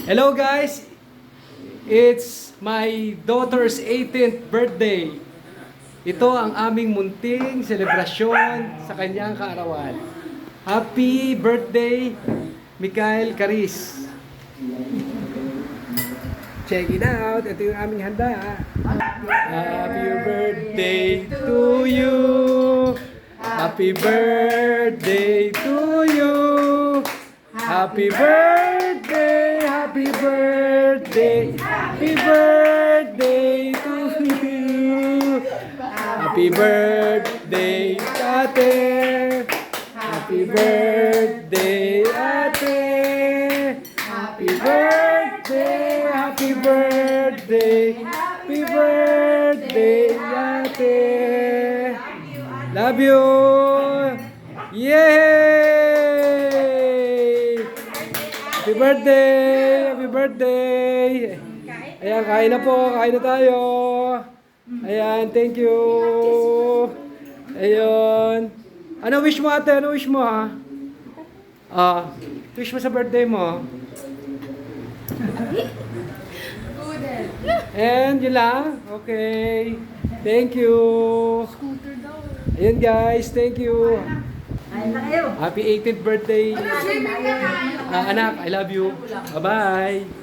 Hello guys! It's my daughter's 18th birthday. Ito ang aming munting selebrasyon sa kanyang kaarawan. Happy birthday, Mikael Caris. Check it out. Ito yung aming handa. Happy birthday to you. Happy birthday to you. Happy birthday, happy birthday, happy birthday to you. Happy birthday, ate. Happy birthday, ate. Happy birthday, happy birthday, happy birthday, ate. Love you. Yay! Happy birthday! Happy birthday! Ayan, kain na po. Kain na tayo. Ayan, thank you. Ayun. Ano wish mo ate? Ano wish mo ha? Wish mo sa birthday mo. And yun lang. Okay. Thank you. Ayan guys, thank you. Happy 18th birthday. Anak, I love you. Bye-bye.